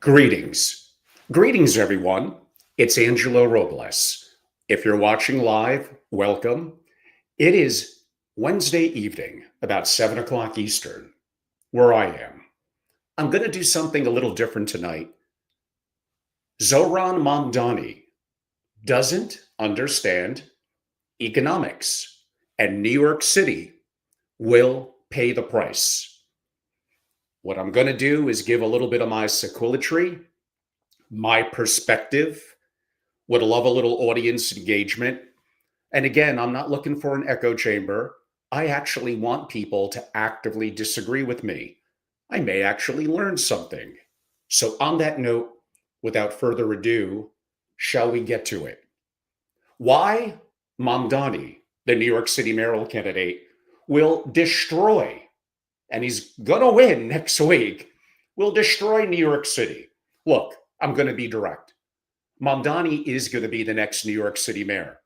Greetings. Greetings, everyone. It's Angelo Robles. If you're watching live, welcome. It is Wednesday evening, about 7 o'clock Eastern, where I am. I'm going to do something a little different tonight. Zohran Mamdani doesn't understand economics, and New York City will pay the price. What I'm going to do is give a little bit of my sequelatory, my perspective. Would love a little audience engagement. And again, I'm not looking for an echo chamber. I actually want people to actively disagree with me. I may actually learn something. So, on that note, without further ado, shall we get to it? Why Mamdani, the New York City mayoral candidate, will destroy, and he's going to win next week, will destroy New York City. Look, I'm going to be direct. Mamdani is going to be the next New York City mayor.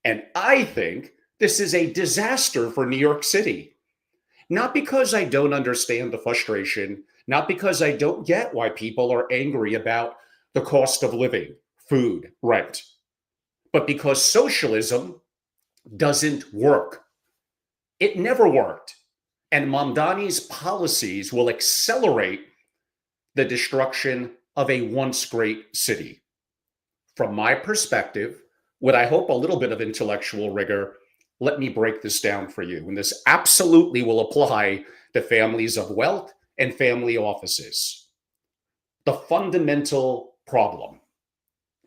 And I think this is a disaster for New York City. Not because I don't understand the frustration, not because I don't get why people are angry about the cost of living, food, rent, but because socialism doesn't work. It never worked. And Mamdani's policies will accelerate the destruction of a once great city. From my perspective, with I hope a little bit of intellectual rigor, let me break this down for you. And this absolutely will apply to families of wealth and family offices. The fundamental problem.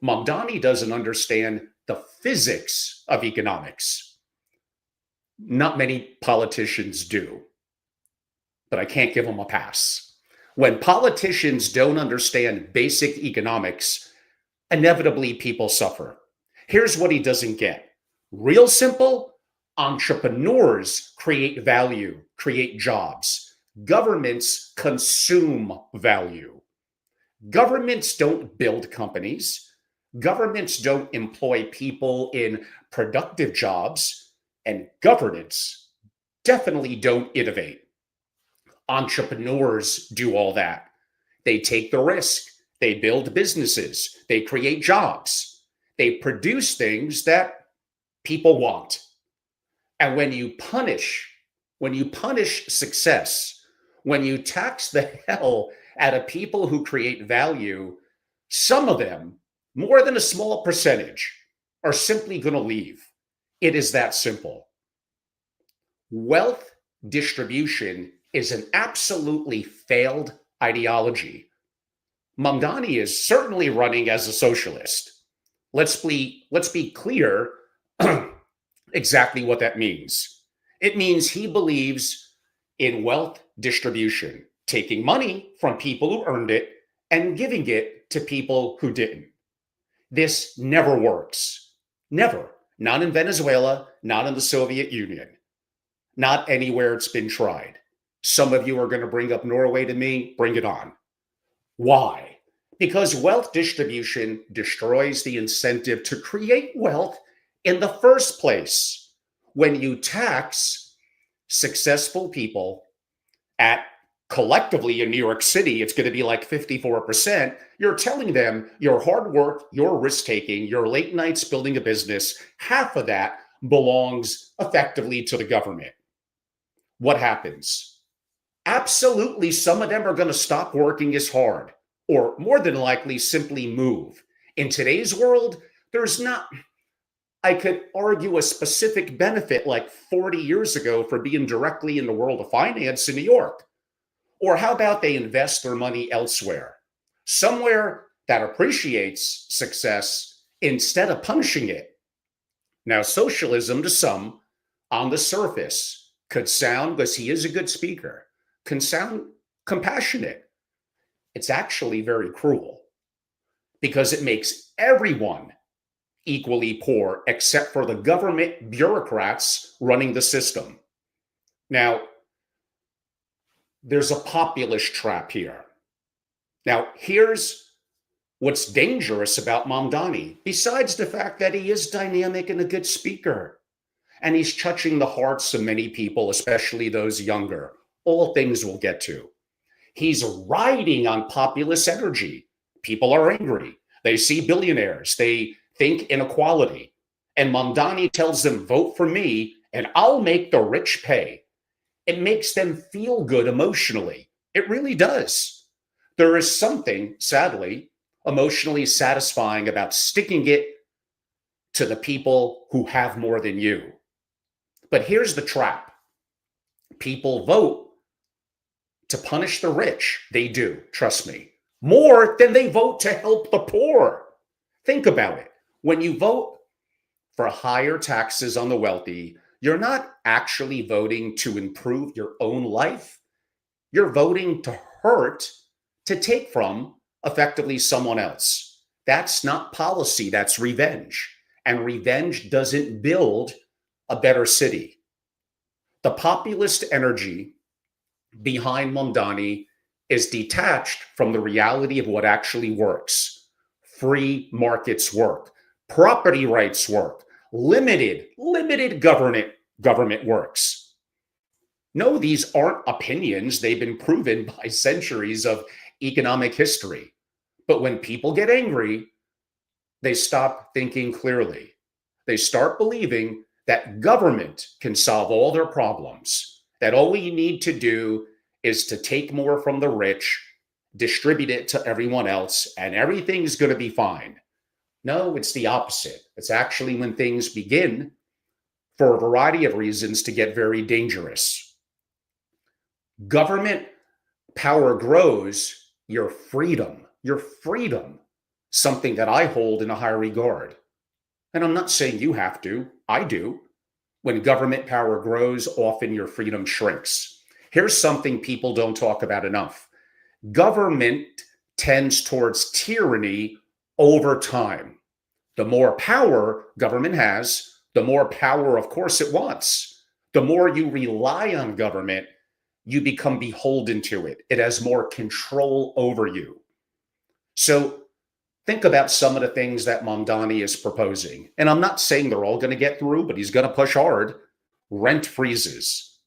Mamdani doesn't understand the physics of economics. Not many politicians do, but I can't give them a pass. When politicians don't understand basic economics, inevitably people suffer. Here's what he doesn't get. Real simple, entrepreneurs create value, create jobs. Governments consume value. Governments don't build companies. Governments don't employ people in productive jobs. And governments definitely don't innovate. Entrepreneurs do all that. They take the risk. They build businesses. They create jobs. They produce things that people want. And when you punish success, when you tax the hell out of people who create value, some of them, more than a small percentage, are simply going to leave. It is that simple. Wealth distribution is an absolutely failed ideology. Mamdani is certainly running as a socialist. Let's be clear exactly what that means. It means he believes in wealth distribution, taking money from people who earned it and giving it to people who didn't. This never works. Never. Not in Venezuela, not in the Soviet Union, not anywhere it's been tried. Some of you are going to bring up Norway to me. Bring it on. Why? Because wealth distribution destroys the incentive to create wealth in the first place. When you tax successful people at collectively in New York City, it's going to be like 54%. You're telling them your hard work, your risk taking, your late nights building a business, half of that belongs effectively to the government. What happens? Absolutely, some of them are going to stop working as hard, or more than likely simply move. In today's world, there's not, I could argue, a specific benefit like 40 years ago for being directly in the world of finance in New York. Or how about they invest their money elsewhere, somewhere that appreciates success instead of punishing it? Now, socialism to some, on the surface, could sound, because he is a good speaker, can sound compassionate. It's actually very cruel because it makes everyone equally poor except for the government bureaucrats running the system. Now, there's a populist trap here. Now, here's what's dangerous about Mamdani, besides the fact that he is dynamic and a good speaker, and he's touching the hearts of many people, especially those younger. All things we'll get to. He's riding on populist energy. People are angry. They see billionaires. They think inequality. And Mamdani tells them, vote for me and I'll make the rich pay. It makes them feel good emotionally. It really does. There is something, sadly, emotionally satisfying about sticking it to the people who have more than you. But here's the trap. People vote to punish the rich. They do, trust me, more than they vote to help the poor. Think about it. When you vote for higher taxes on the wealthy, you're not actually voting to improve your own life. You're voting to hurt, to take from effectively someone else. That's not policy, that's revenge. And revenge doesn't build a better city. The populist energy behind Mamdani is detached from the reality of what actually works. Free markets work, property rights work, limited government works. No, these aren't opinions. They've been proven by centuries of economic history. But when people get angry, they stop thinking clearly. They start believing that government can solve all their problems, that all we need to do is to take more from the rich, distribute it to everyone else, and everything's going to be fine. No, it's the opposite. It's actually when things begin, for a variety of reasons, to get very dangerous. Government power grows your freedom, something that I hold in a high regard. And I'm not saying you have to, I do. When government power grows, often your freedom shrinks. Here's something people don't talk about enough. Government tends towards tyranny over time. The more power government has, the more power, of course, it wants. The more you rely on government, you become beholden to it. It has more control over you. So think about some of the things that Mamdani is proposing. And I'm not saying they're all going to get through, but he's going to push hard. Rent freezes.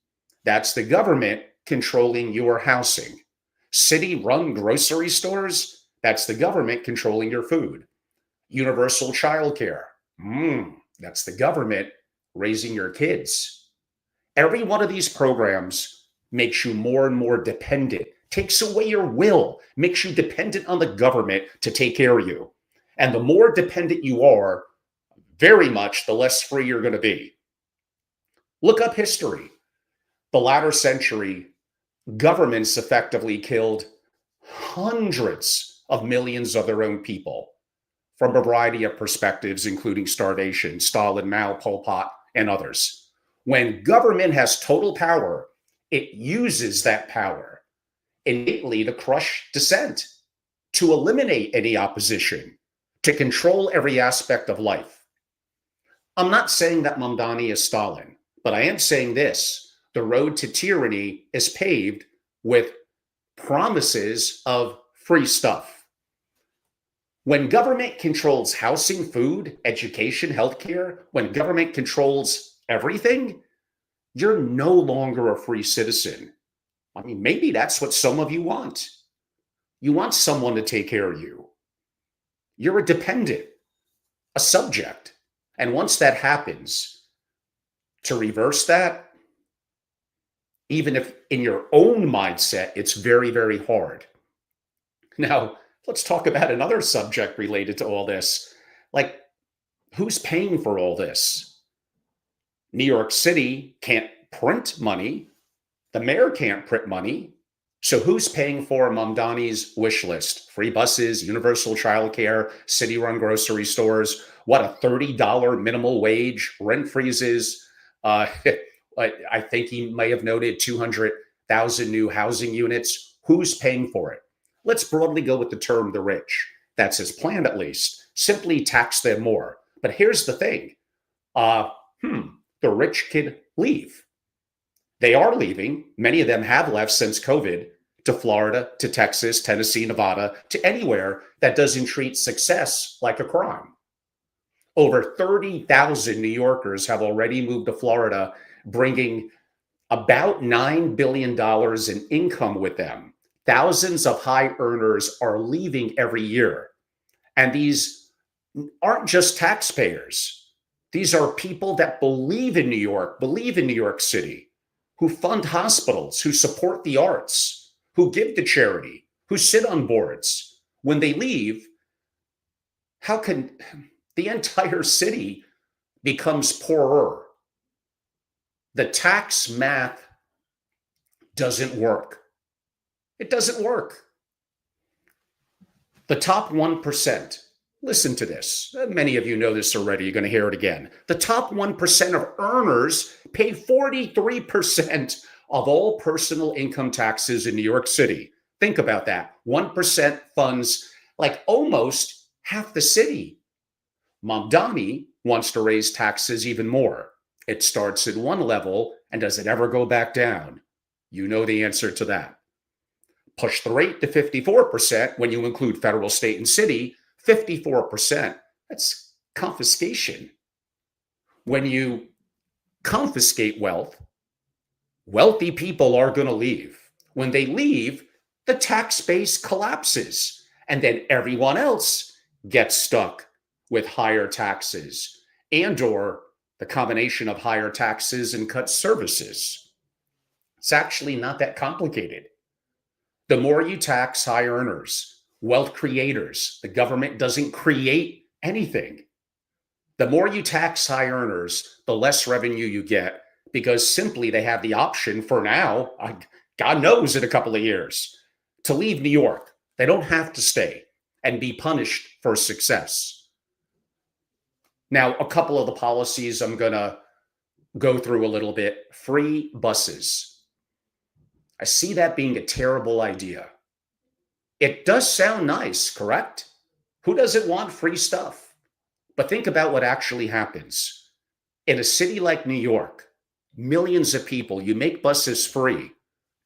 That's the government controlling your housing. City-run grocery stores. That's the government controlling your food. Universal childcare. That's the government raising your kids. Every one of these programs makes you more and more dependent, takes away your will, makes you dependent on the government to take care of you. And the more dependent you are, very much, the less free you're going to be. Look up history. The latter century, governments effectively killed hundreds of millions of their own people from a variety of perspectives, including starvation, Stalin, Mao, Pol Pot, and others. When government has total power, it uses that power innately to crush dissent, to eliminate any opposition, to control every aspect of life. I'm not saying that Mamdani is Stalin, but I am saying this: the road to tyranny is paved with promises of free stuff. When government controls housing, food, education, healthcare, when government controls everything, you're no longer a free citizen. I mean, maybe that's what some of you want. You want someone to take care of you. You're a dependent, a subject. And once that happens, to reverse that, even if in your own mindset, it's very, very hard. Now, let's talk about another subject related to all this. Like, who's paying for all this? New York City can't print money. The mayor can't print money. So who's paying for Mamdani's wish list? Free buses, universal childcare, city-run grocery stores, what, a $30 minimal wage, rent freezes. I think he may have noted 200,000 new housing units. Who's paying for it? Let's broadly go with the term the rich. That's his plan, at least. Simply tax them more. But here's the thing. The rich can leave. They are leaving. Many of them have left since COVID to Florida, to Texas, Tennessee, Nevada, to anywhere that doesn't treat success like a crime. Over 30,000 New Yorkers have already moved to Florida, bringing about $9 billion in income with them. Thousands of high earners are leaving every year. And these aren't just taxpayers. These are people that believe in New York, believe in New York City, who fund hospitals, who support the arts, who give to charity, who sit on boards. When they leave, how can the entire city becomes poorer? The tax math doesn't work. It doesn't work. The top 1%, listen to this. Many of you know this already. You're going to hear it again. The top 1% of earners pay 43% of all personal income taxes in New York City. Think about that. 1% funds like almost half the city. Mamdani wants to raise taxes even more. It starts at one level, and does it ever go back down? You know the answer to that. Push the rate to 54% when you include federal, state, and city. 54%. That's confiscation. When you confiscate wealth, wealthy people are going to leave. When they leave, the tax base collapses, and then everyone else gets stuck with higher taxes and or the combination of higher taxes and cut services. It's actually not that complicated. The more you tax high earners, wealth creators, the government doesn't create anything. The more you tax high earners, the less revenue you get, because simply they have the option for now, God knows in a couple of years, to leave New York. They don't have to stay and be punished for success. Now, a couple of the policies I'm going to go through a little bit. Free buses. I see that being a terrible idea. It does sound nice, correct? Who doesn't want free stuff? But think about what actually happens. In a city like New York, millions of people, you make buses free,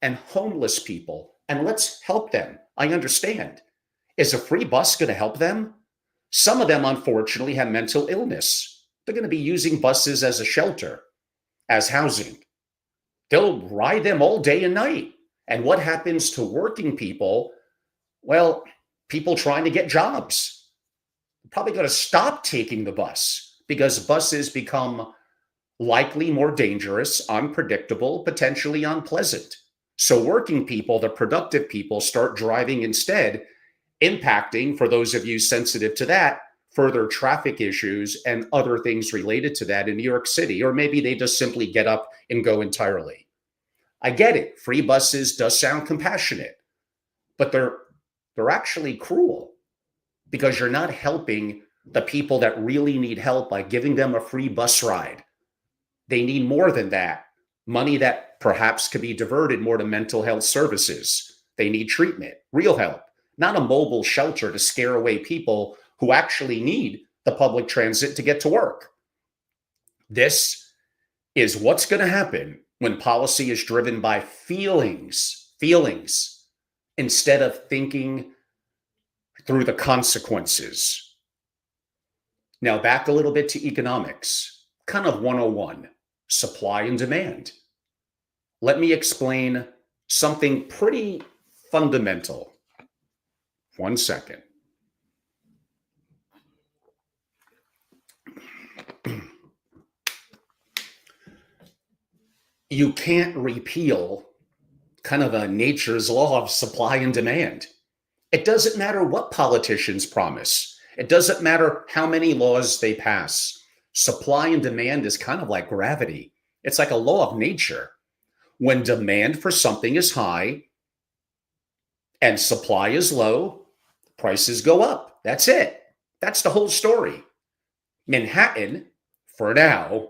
and homeless people, and let's help them. I understand. Is a free bus going to help them? Some of them, unfortunately, have mental illness. They're going to be using buses as a shelter, as housing. They'll ride them all day and night. And what happens to working people? Well, people trying to get jobs. They're probably going to stop taking the bus because buses become likely more dangerous, unpredictable, potentially unpleasant. So working people, the productive people, start driving instead, impacting, for those of you sensitive to that, further traffic issues and other things related to that in New York City. Or maybe they just simply get up and go entirely. I get it. Free buses does sound compassionate, but they're actually cruel because you're not helping the people that really need help by giving them a free bus ride. They need more than that. Money that perhaps could be diverted more to mental health services. They need treatment, real help, not a mobile shelter to scare away people who actually need the public transit to get to work. This is what's going to happen when policy is driven by feelings, instead of thinking through the consequences. Now, back a little bit to economics, kind of 101, supply and demand. Let me explain something pretty fundamental. 1 second. You can't repeal kind of a nature's law of supply and demand. It doesn't matter what politicians promise. It doesn't matter how many laws they pass. Supply and demand is kind of like gravity. It's like a law of nature. When demand for something is high and supply is low, prices go up. That's it. That's the whole story. Manhattan, for now,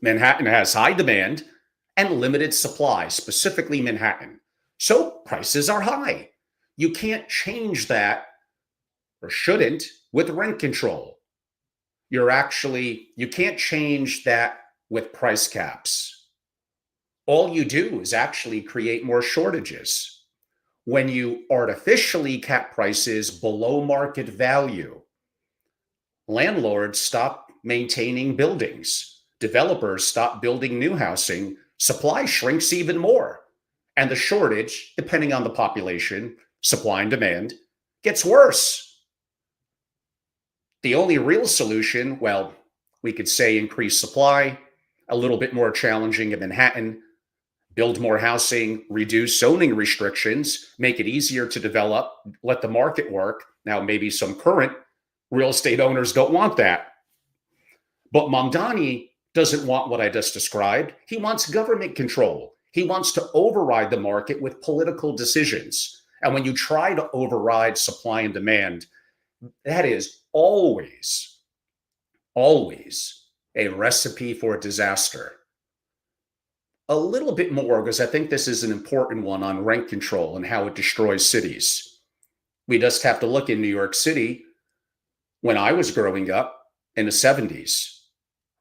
Manhattan has high demand and limited supply, specifically Manhattan. So prices are high. You can't change that, or shouldn't, with rent control. You can't change that with price caps. All you do is actually create more shortages. When you artificially cap prices below market value, landlords stop maintaining buildings. Developers stop building new housing. Supply shrinks even more. And the shortage, depending on the population, supply and demand, gets worse. The only real solution, well, we could say increase supply, a little bit more challenging in Manhattan, build more housing, reduce zoning restrictions, make it easier to develop, let the market work. Now, maybe some current real estate owners don't want that. But Mamdani doesn't want what I just described. He wants government control. He wants to override the market with political decisions. And when you try to override supply and demand, that is always, always a recipe for disaster. A little bit more, because I think this is an important one on rent control and how it destroys cities. We just have to look in New York City. When I was growing up in the 70s,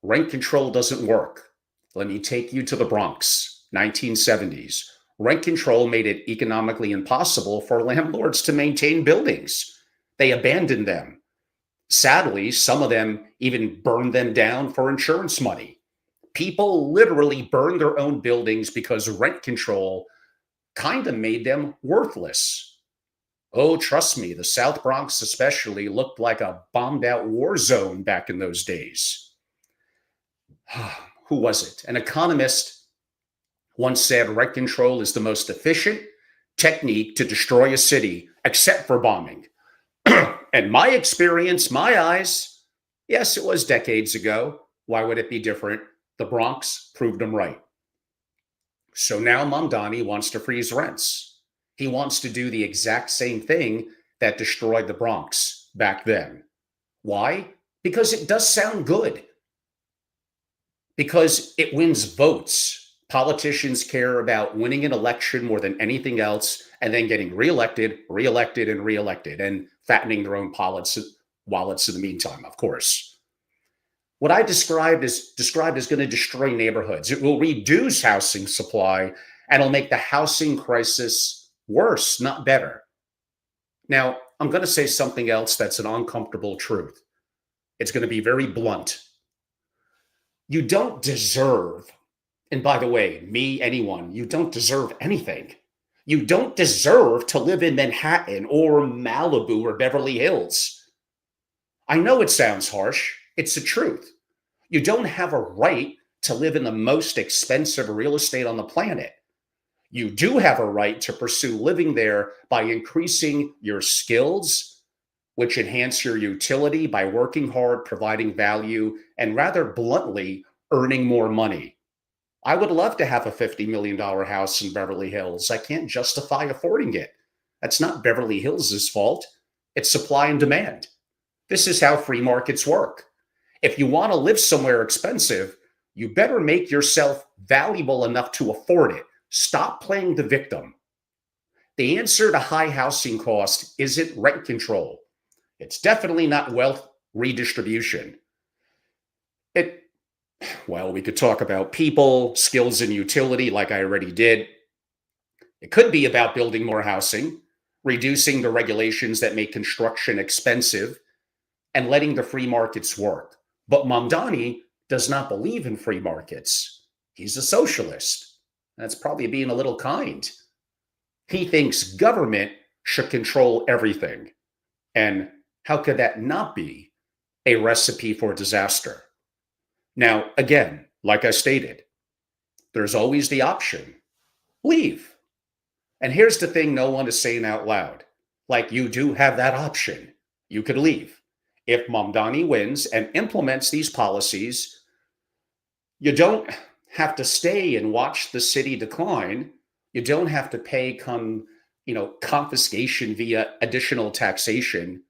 rent control doesn't work. Let me take you to the Bronx, 1970s. Rent control made it economically impossible for landlords to maintain buildings. They abandoned them. Sadly, some of them even burned them down for insurance money. People literally burned their own buildings because rent control kind of made them worthless. Oh, trust me, the South Bronx especially looked like a bombed out war zone back in those days. Who was it? An economist once said rent control is the most efficient technique to destroy a city, except for bombing. And my experience, my eyes, yes, it was decades ago. Why would it be different? The Bronx proved him right. So now Mamdani wants to freeze rents. He wants to do the exact same thing that destroyed the Bronx back then. Why? Because it does sound good. Because it wins votes. Politicians care about winning an election more than anything else, and then getting reelected, reelected, and reelected, and fattening their own wallets in the meantime, of course. What I described is going to destroy neighborhoods. It will reduce housing supply, and it'll make the housing crisis worse, not better. Now, I'm going to say something else that's an uncomfortable truth. It's going to be very blunt. You don't deserve, and by the way, me, anyone, you don't deserve anything. You don't deserve to live in Manhattan or Malibu or Beverly Hills. I know it sounds harsh. It's the truth. You don't have a right to live in the most expensive real estate on the planet. You do have a right to pursue living there by increasing your skills, which enhance your utility by working hard, providing value, and rather bluntly, earning more money. I would love to have a $50 million house in Beverly Hills. I can't justify affording it. That's not Beverly Hills' fault. It's supply and demand. This is how free markets work. If you want to live somewhere expensive, you better make yourself valuable enough to afford it. Stop playing the victim. The answer to high housing cost isn't rent control. It's definitely not wealth redistribution. Well, we could talk about people, skills, and utility like I already did. It could be about building more housing, reducing the regulations that make construction expensive, and letting the free markets work. But Mamdani does not believe in free markets. He's a socialist. That's probably being a little kind. He thinks government should control everything. And how could that not be a recipe for disaster? Now, again, like I stated, there's always the option. Leave. And here's the thing no one is saying out loud. Like, you do have that option. You could leave. If Mamdani wins and implements these policies, you don't have to stay and watch the city decline. You don't have to pay confiscation via additional taxation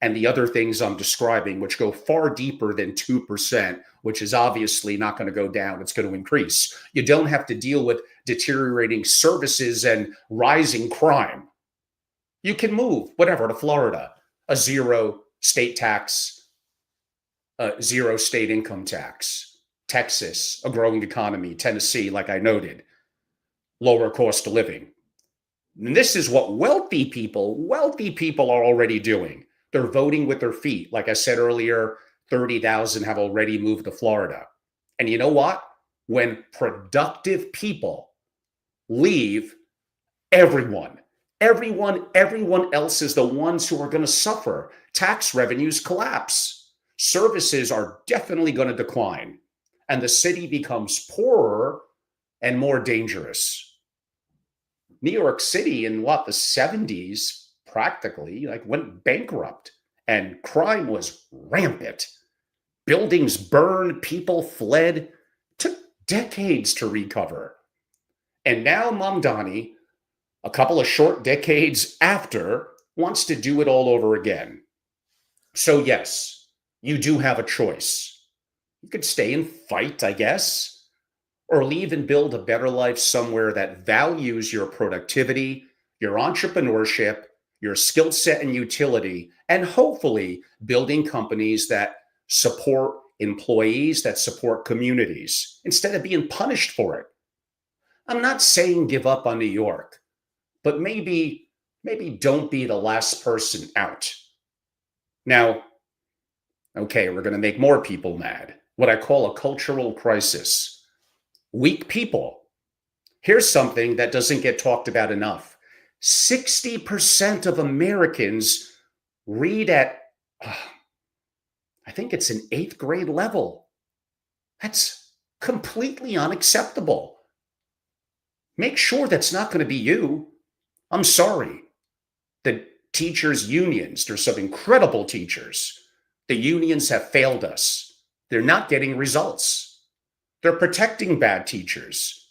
and the other things I'm describing, which go far deeper than 2%, which is obviously not going to go down. It's going to increase. You don't have to deal with deteriorating services and rising crime. You can move, whatever, to Florida, a zero state tax, zero state income tax, Texas, a growing economy, Tennessee, like I noted, lower cost of living. And this is what wealthy people are already doing. They're voting with their feet. Like I said earlier, 30,000 have already moved to Florida. And you know what? When productive people leave, Everyone. Everyone else is the ones who are going to suffer. Tax revenues collapse. Services are definitely going to decline. And the city becomes poorer and more dangerous. New York City in the 70s practically went bankrupt and crime was rampant. Buildings burned, people fled. Took decades to recover. And now Mamdani, a couple of short decades after, wants to do it all over again. So yes, you do have a choice. You could stay and fight, I guess, or leave and build a better life somewhere that values your productivity, your entrepreneurship, your skill set and utility, and hopefully building companies that support employees, that support communities, instead of being punished for it. I'm not saying give up on New York, but maybe don't be the last person out. Now, okay, we're going to make more people mad. What I call a cultural crisis. Weak people. Here's something that doesn't get talked about enough. 60% of Americans read at, I think it's an 8th grade level. That's completely unacceptable. Make sure that's not going to be you. I'm sorry. The teachers' unions, there's some incredible teachers. The unions have failed us. They're not getting results. They're protecting bad teachers.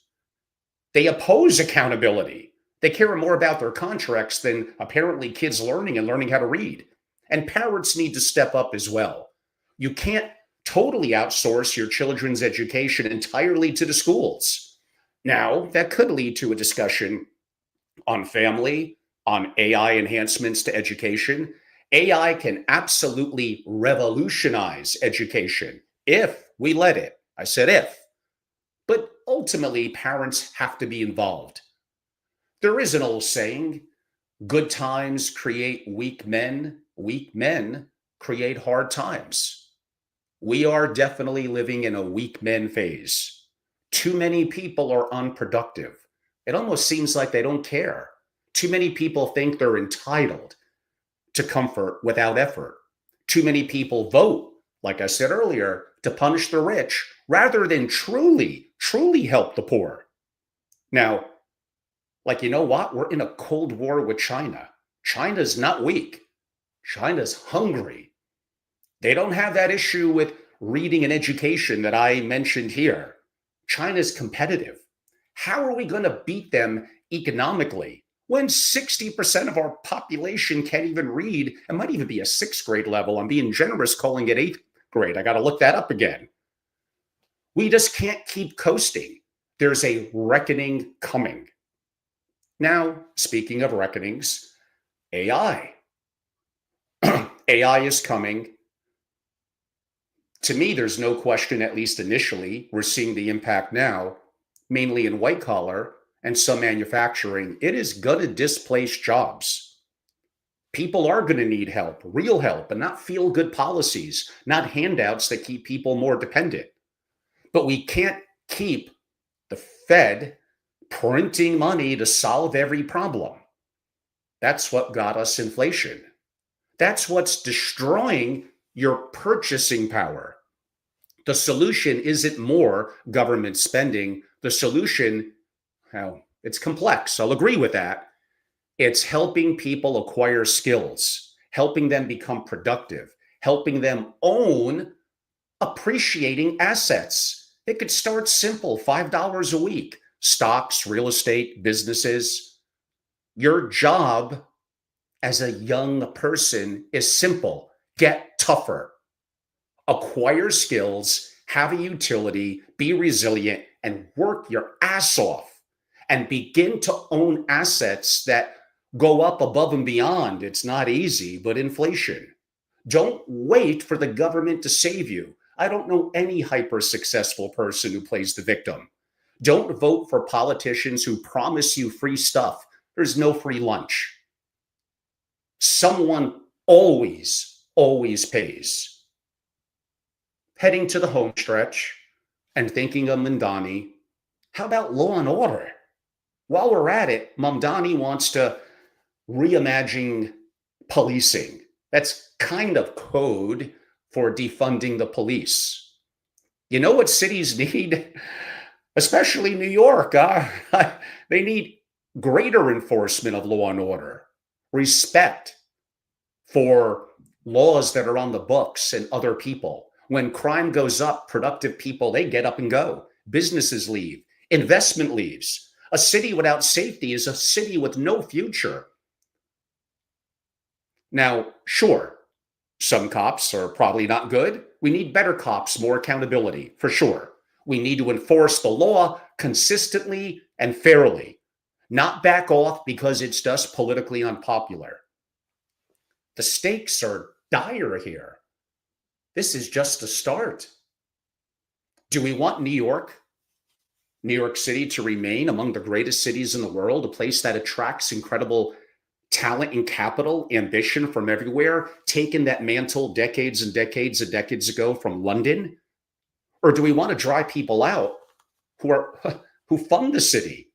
They oppose accountability. They care more about their contracts than apparently kids learning and learning how to read. And parents need to step up as well. You can't totally outsource your children's education entirely to the schools. Now, that could lead to a discussion on family, on AI enhancements to education. AI can absolutely revolutionize education if we let it. I said if. But ultimately, parents have to be involved. There is an old saying, good times create weak men create hard times. We are definitely living in a weak men phase. Too many people are unproductive. It almost seems like they don't care. Too many people think they're entitled to comfort without effort. Too many people vote, like I said earlier, to punish the rich rather than truly help the poor. Now, you know what? We're in a Cold War with China. China's not weak. China's hungry. They don't have that issue with reading and education that I mentioned here. China's competitive. How are we going to beat them economically when 60% of our population can't even read? It might even be a 6th grade level. I'm being generous calling it 8th grade. I got to look that up again. We just can't keep coasting. There's a reckoning coming. Now, speaking of reckonings, AI. AI is coming. To me, there's no question, at least initially, we're seeing the impact now, mainly in white collar and some manufacturing. It is going to displace jobs. People are going to need help, real help, and not feel good policies, not handouts that keep people more dependent. But we can't keep the Fed printing money to solve every problem. That's what got us inflation. That's what's destroying your purchasing power. The solution isn't more government spending. The solution, well, it's complex. I'll agree with that. It's helping people acquire skills, helping them become productive, helping them own appreciating assets. It could start simple, $5 a week, stocks, real estate, businesses. Your job as a young person is simple. Get tougher. Acquire skills, have a utility, be resilient, and work your ass off. And begin to own assets that go up above and beyond. It's not easy, but inflation. Don't wait for the government to save you. I don't know any hyper successful person who plays the victim. Don't vote for politicians who promise you free stuff. There's no free lunch. Someone always pays. Heading to the home stretch and thinking of Mamdani, how about law and order? While we're at it, Mamdani wants to reimagine policing. That's kind of code for defunding the police. You know what cities need? Especially New York. They need greater enforcement of law and order, respect for laws that are on the books and other people. When crime goes up, productive people, they get up and go. Businesses leave, investment leaves. A city without safety is a city with no future. Now, sure, some cops are probably not good. We need better cops, more accountability, for sure. We need to enforce the law consistently and fairly, not back off because it's just politically unpopular. The stakes are dire here. This is just a start. Do we want New York City, to remain among the greatest cities in the world, a place that attracts incredible talent and capital, ambition from everywhere, taken that mantle decades and decades and decades ago from London? Or do we want to dry people out who fund the city?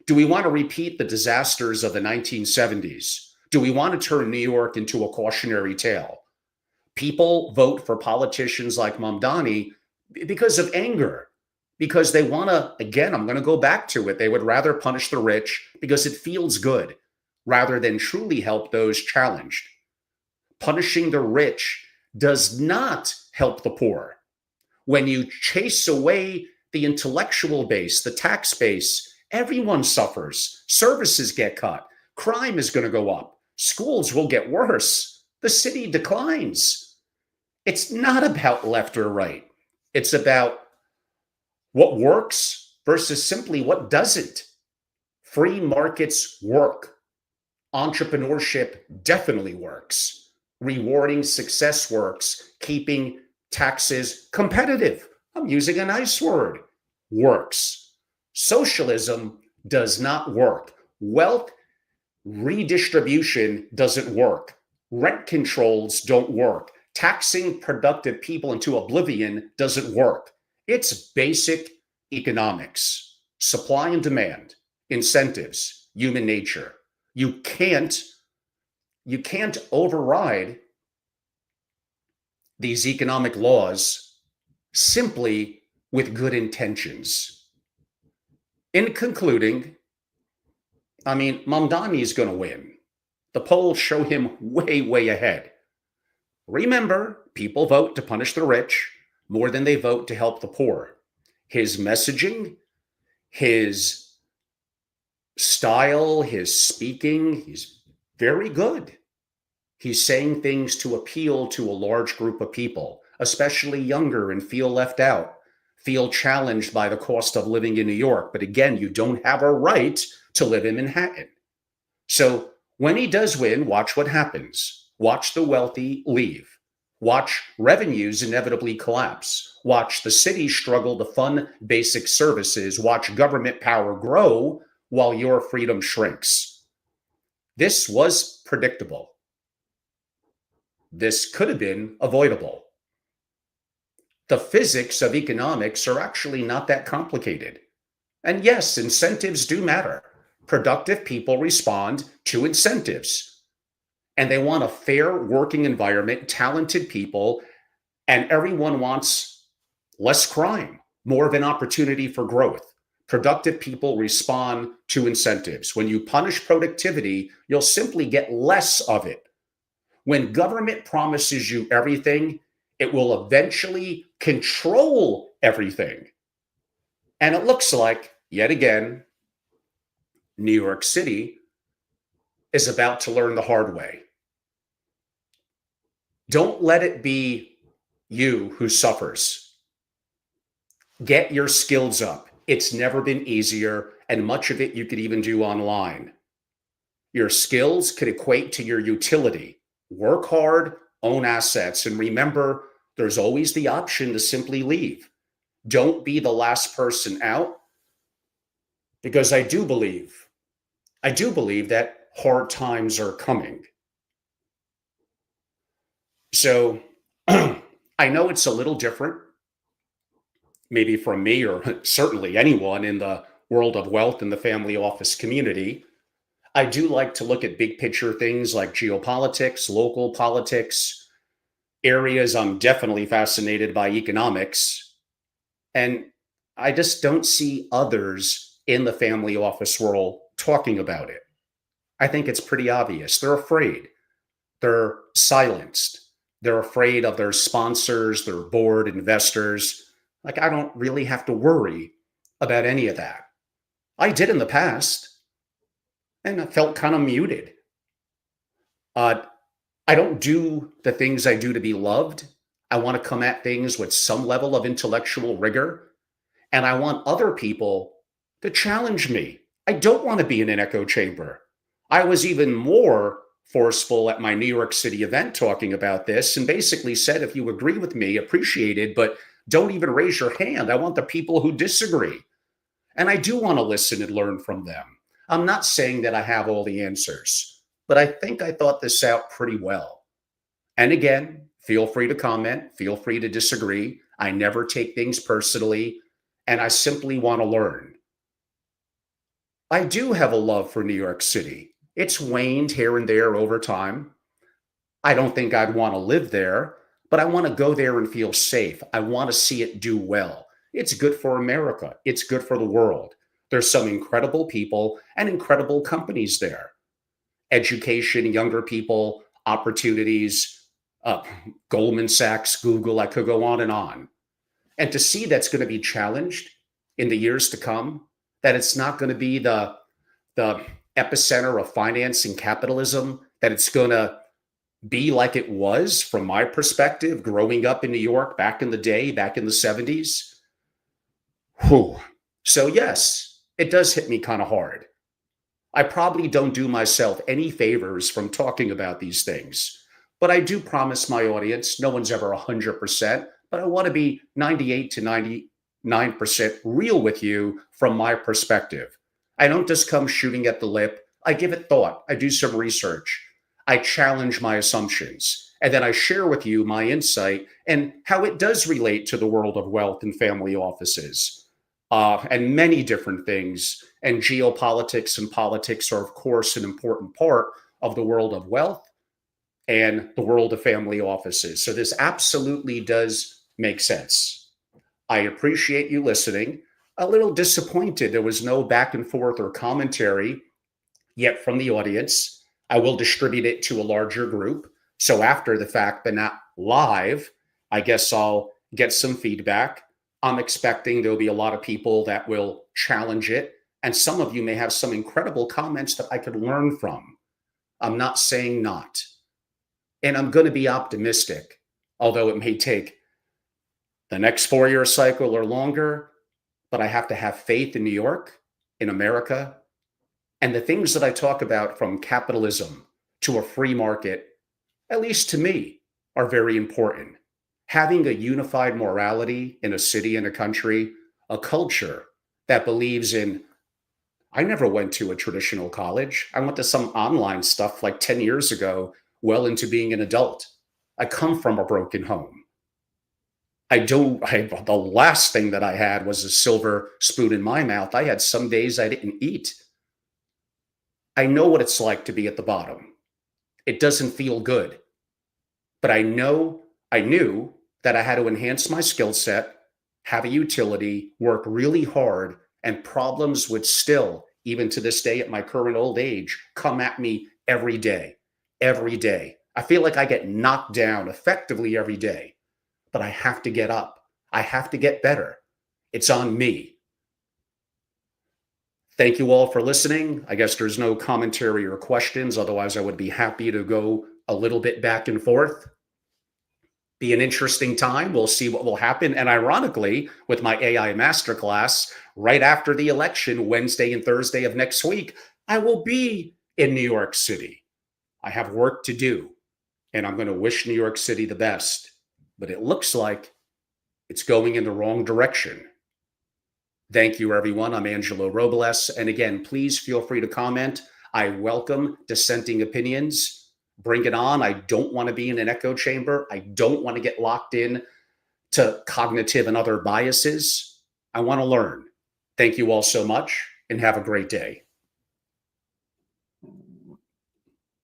Do we want to repeat the disasters of the 1970s? Do we want to turn New York into a cautionary tale? People vote for politicians like Mamdani because of anger, because they want to, again, I'm going to go back to it. They would rather punish the rich because it feels good rather than truly help those challenged. Punishing the rich does not help the poor. When you chase away the intellectual base, the tax base, everyone suffers. Services get cut. Crime is going to go up. Schools will get worse. The city declines. It's not about left or right. It's about what works versus simply what doesn't. Free markets work. Entrepreneurship definitely works. Rewarding success works. Keeping taxes competitive, I'm using a nice word, works. Socialism does not work. Wealth redistribution doesn't work. Rent controls don't work. Taxing productive people into oblivion doesn't work. It's basic economics, supply and demand, incentives, human nature. You can't override these economic laws simply with good intentions. In concluding, Mamdani is going to win. The polls show him way, way ahead. Remember, people vote to punish the rich more than they vote to help the poor. His messaging, his style, his speaking, he's very good. He's saying things to appeal to a large group of people, especially younger, and feel left out, feel challenged by the cost of living in New York. But again, you don't have a right to live in Manhattan. So when he does win, watch what happens. Watch the wealthy leave. Watch revenues inevitably collapse. Watch the city struggle to fund basic services. Watch government power grow while your freedom shrinks. This was predictable. This could have been avoidable. The physics of economics are actually not that complicated. And yes, incentives do matter. Productive people respond to incentives. And they want a fair working environment, talented people, and everyone wants less crime, more of an opportunity for growth. Productive people respond to incentives. When you punish productivity, you'll simply get less of it. When government promises you everything, it will eventually control everything. And it looks like, yet again, New York City is about to learn the hard way. Don't let it be you who suffers. Get your skills up. It's never been easier, and much of it you could even do online. Your skills could equate to your utility. Work hard, own assets, and remember, there's always the option to simply leave. Don't be the last person out, because I do believe that hard times are coming. So I know it's a little different, maybe from me or certainly anyone in the world of wealth in the family office community. I do like to look at big picture things like geopolitics, local politics, areas I'm definitely fascinated by economics. And I just don't see others in the family office world talking about it. I think it's pretty obvious. They're afraid. They're silenced. They're afraid of their sponsors, their board, investors. Like, I don't really have to worry about any of that. I did in the past, and I felt kind of muted. Uh, I don't do the things I do to be loved. I want to come at things with some level of intellectual rigor, and I want other people to challenge me. I don't want to be in an echo chamber. I was even more forceful at my New York City event talking about this and basically said, if you agree with me, appreciate it, but don't even raise your hand. I want the people who disagree. And I do want to listen and learn from them. I'm not saying that I have all the answers, but I think I thought this out pretty well. And again, feel free to comment, feel free to disagree. I never take things personally, and I simply want to learn. I do have a love for New York City. It's waned here and there over time. I don't think I'd want to live there, but I want to go there and feel safe. I want to see it do well. It's good for America. It's good for the world. There's some incredible people and incredible companies there. Education, younger people, opportunities, uh, Goldman Sachs, Google, I could go on and on. And to see that's going to be challenged in the years to come, that it's not going to be the epicenter of finance and capitalism, that it's going to be like it was from my perspective, growing up in New York back in the day, back in the 70s. Whew. So, yes, it does hit me kind of hard. I probably don't do myself any favors from talking about these things, but I do promise my audience no one's ever 100%, but I want to be 98 to 99% real with you from my perspective. I don't just come shooting at the lip. I give it thought. I do some research. I challenge my assumptions. And then I share with you my insight and how it does relate to the world of wealth and family offices, and many different things. And geopolitics and politics are, of course, an important part of the world of wealth and the world of family offices. So this absolutely does make sense. I appreciate you listening. A little disappointed there was no back and forth or commentary yet from the audience. I will distribute it to a larger group. So after the fact, but not live, I guess I'll get some feedback. I'm expecting there'll be a lot of people that will challenge it. And some of you may have some incredible comments that I could learn from. I'm not saying not. And I'm going to be optimistic, although it may take the next 4 year cycle or longer. But I have to have faith in New York, in America, and the things that I talk about, from capitalism to a free market, at least to me, are very important. Having a unified morality in a city and a country, a culture that believes in, I never went to a traditional college. I went to some online stuff like 10 years ago, well into being an adult. I come from a broken home. The last thing that I had was a silver spoon in my mouth. I had some days I didn't eat. I know what it's like to be at the bottom. It doesn't feel good. But I knew that I had to enhance my skill set, have a utility, work really hard, and problems would still, even to this day at my current old age, come at me every day. Every day. I feel like I get knocked down effectively every day, but I have to get up. I have to get better. It's on me. Thank you all for listening. I guess there's no commentary or questions. Otherwise, I would be happy to go a little bit back and forth. Be an interesting time. We'll see what will happen. And ironically, with my AI masterclass, right after the election, Wednesday and Thursday of next week, I will be in New York City. I have work to do, and I'm going to wish New York City the best. But it looks like it's going in the wrong direction. Thank you, everyone. I'm Angelo Robles. And again, please feel free to comment. I welcome dissenting opinions. Bring it on. I don't want to be in an echo chamber. I don't want to get locked in to cognitive and other biases. I want to learn. Thank you all so much and have a great day.